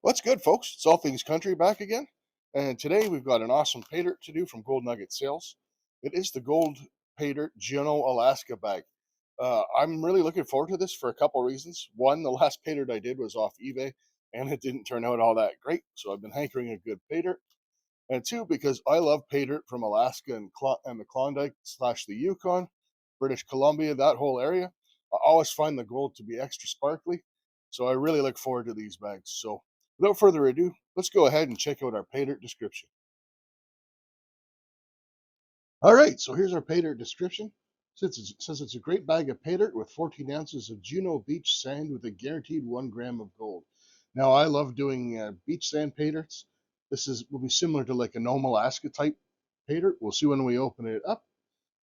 What's good, folks? It's All Things Country back again. And today we've got an awesome Paydirt to do from GoldNuggetSales. It is the Gold Paydirt Juneau Alaska bag. I'm really looking forward to this for a couple reasons. One, the last Paydirt I did was off eBay and it didn't turn out all that great. So I've been hankering a good Paydirt. And two, because I love Paydirt from Alaska and the Klondike slash the Yukon, British Columbia, that whole area. I always find the gold to be extra sparkly. So I really look forward to these bags. So without further ado, let's go ahead and check out our Paydirt description. All right, so here's our Paydirt description. It says it's a great bag of Paydirt with 14 ounces of Juneau beach sand with a guaranteed 1 gram of gold. Now, I love doing beach sand Paydyrts. Will be similar to like a Nome, Alaska type Paydirt. We'll see when we open it up.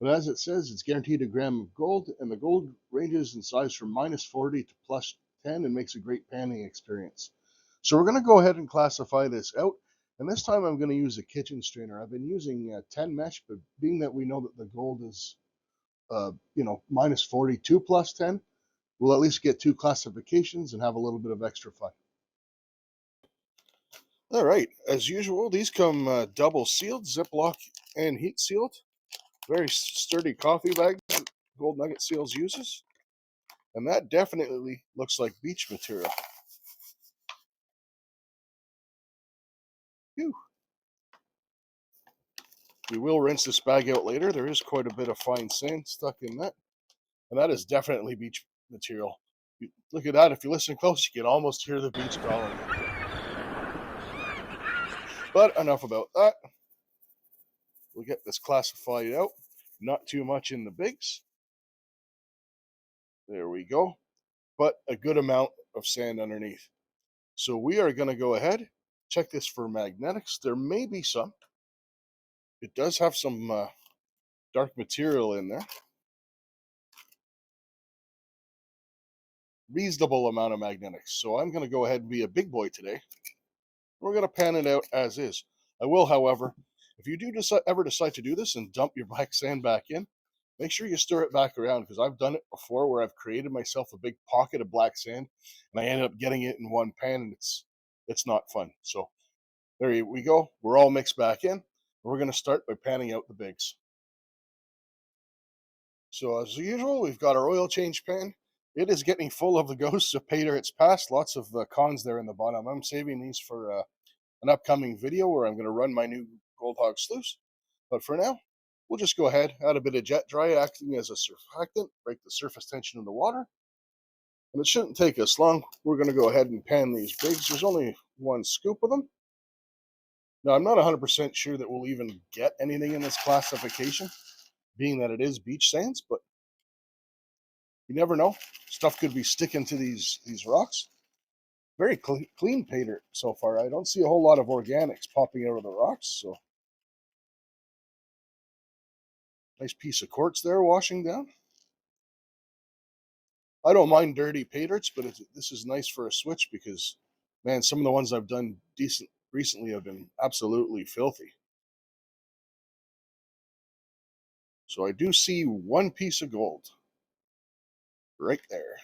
But as it says, it's guaranteed a gram of gold, and the gold ranges in size from -40 to +10 and makes a great panning experience. So we're going to go ahead and classify this out. And this time I'm going to use a kitchen strainer. I've been using 10 mesh, but being that we know that the gold is, -42 +10, we'll at least get two classifications and have a little bit of extra fun. All right, as usual, these come double sealed, Ziploc and heat sealed. Very sturdy coffee bag that GoldNuggetSales uses. And that definitely looks like beach material. Phew. We will rinse this bag out later. There is quite a bit of fine sand stuck in that. And that is definitely beach material. Look at that. If you listen close, you can almost hear the beach calling. But enough about that. We'll get this classified out. Not too much in the bigs. There we go. But a good amount of sand underneath. So we are going to go ahead, check this for magnetics. There may be some. It does have some dark material in there. Reasonable amount of magnetics. So I'm going to go ahead and be a big boy today. We're going to pan it out as is. I will, however, if you do ever decide to do this and dump your black sand back in, make sure you stir it back around, because I've done it before where I've created myself a big pocket of black sand and I ended up getting it in one pan, and it's not fun. So there we go. We're all mixed back in. We're going to start by panning out the bigs. So as usual, we've got our oil change pan. It is getting full of the ghosts of Paydyrt's past. Lots of cons there in the bottom. I'm saving these for an upcoming video where I'm going to run my new Gold Hog sluice. But for now, we'll just go ahead, add a bit of jet dry acting as a surfactant, break the surface tension of the water. And it shouldn't take us long. We're going to go ahead and pan these bigs. There's only one scoop of them. Now, I'm not 100% sure that we'll even get anything in this classification, being that it is beach sands, but you never know. Stuff could be sticking to these rocks. Very clean Paydirt so far. I don't see a whole lot of organics popping out of the rocks. So nice piece of quartz there washing down. I don't mind dirty Paydyrts, but this is nice for a switch because, man, some of the ones I've done decent recently have been absolutely filthy. So I do see one piece of gold right there.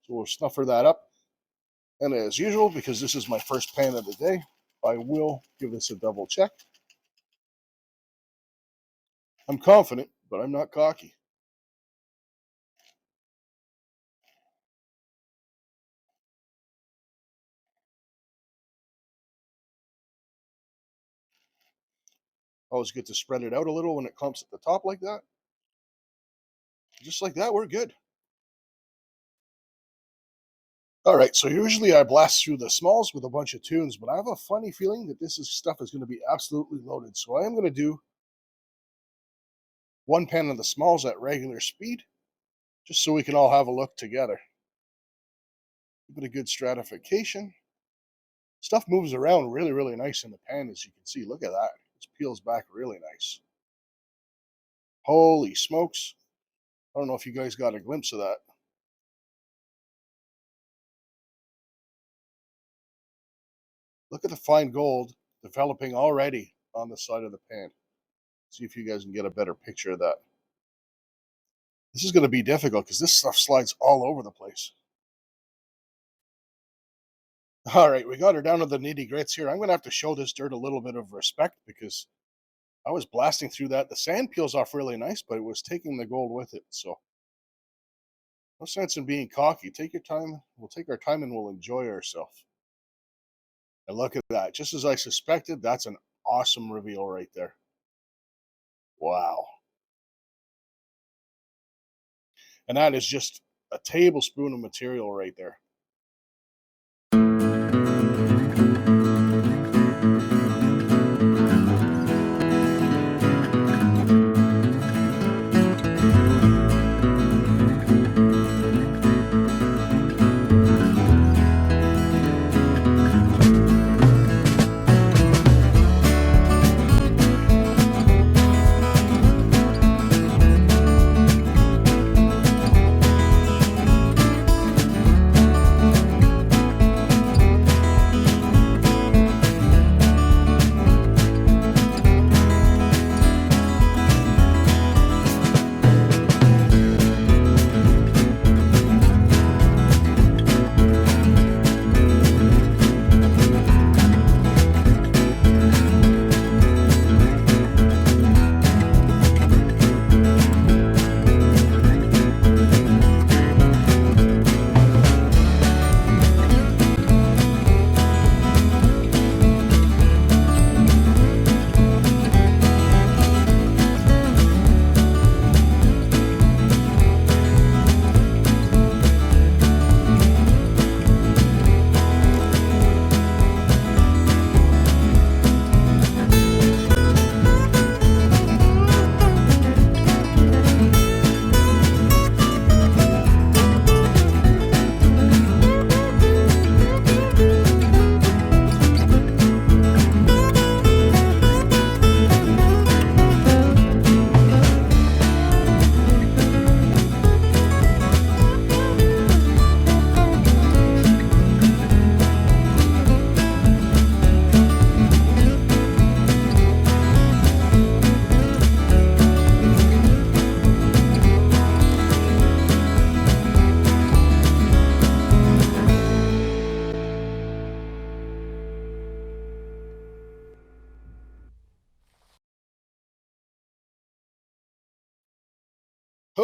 So we'll snuffer that up. And as usual, because this is my first pan of the day, I will give this a double check. I'm confident, but I'm not cocky. Always good to spread it out a little when it clumps at the top like that. Just like that, we're good. All right, so usually I blast through the smalls with a bunch of tunes, but I have a funny feeling that stuff is going to be absolutely loaded. So I am going to do one pan of the smalls at regular speed, just so we can all have a look together. A bit of good stratification. Stuff moves around really, really nice in the pan, as you can see. Look at that. It peels back really nice. Holy smokes. I don't know if you guys got a glimpse of that. Look at the fine gold developing already on the side of the pan. See if you guys can get a better picture of that. This is going to be difficult because this stuff slides all over the place. All right, we got her down to the nitty grits here. I'm going to have to show this dirt a little bit of respect because I was blasting through that. The sand peels off really nice, but it was taking the gold with it. So no sense in being cocky. Take your time. We'll take our time and we'll enjoy ourselves. And look at that. Just as I suspected, that's an awesome reveal right there. Wow. And that is just a tablespoon of material right there.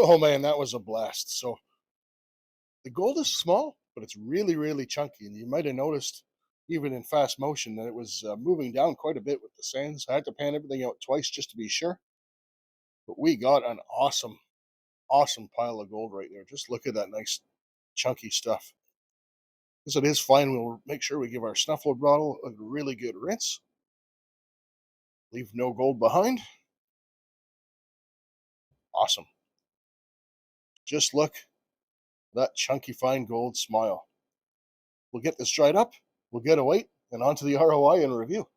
Oh man, that was a blast. So the gold is small, but it's really, really chunky. And you might have noticed, even in fast motion, that it was moving down quite a bit with the sands. I had to pan everything out twice just to be sure. But we got an awesome, awesome pile of gold right there. Just look at that nice, chunky stuff. As it is fine, we'll make sure we give our snuffle bottle a really good rinse. Leave no gold behind. Awesome. Just look at that chunky, fine gold smile. We'll get this dried up. We'll get a weight and onto the ROI and review.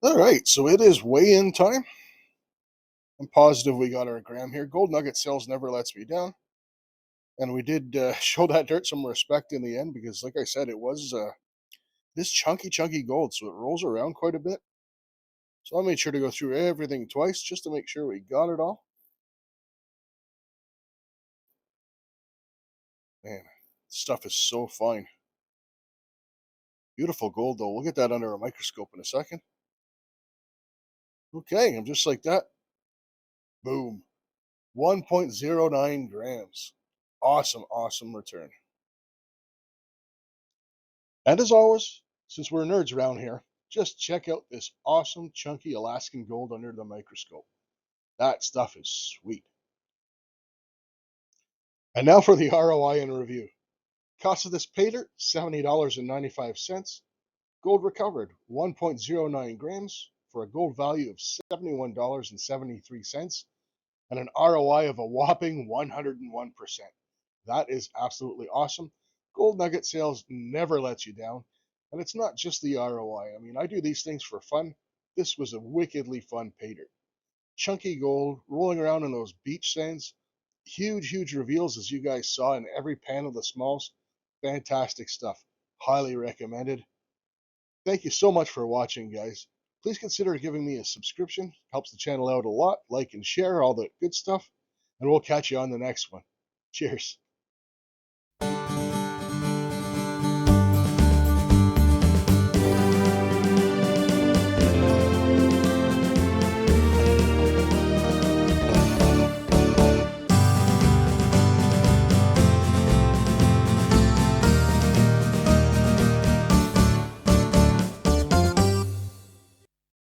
All right, so it is weigh-in time. I'm positive we got our gram here. Gold Nugget Sales never lets me down, and we did show that dirt some respect in the end because, like I said, it was this chunky, chunky gold, so it rolls around quite a bit. So I made sure to go through everything twice just to make sure we got it all. Man, stuff is so fine. Beautiful gold, though. We'll get that under a microscope in a second. Okay, and just like that, boom, 1.09 grams. Awesome, awesome return. And as always, since we're nerds around here, just check out this awesome, chunky Alaskan gold under the microscope. That stuff is sweet. And now for the ROI and review. Cost of this Paydirt, $70.95. Gold recovered, 1.09 grams for a gold value of $71.73 and an ROI of a whopping 101%. That is absolutely awesome. Gold Nugget Sales never lets you down. And it's not just the ROI. I mean, I do these things for fun. This was a wickedly fun Paydirt. chunky gold rolling around in those beach sands. Huge, huge reveals as you guys saw in every pan of the smalls. Fantastic stuff. Highly recommended. Thank you so much for watching, guys. Please consider giving me a subscription. Helps the channel out a lot. Like and share all the good stuff. And we'll catch you on the next one. Cheers.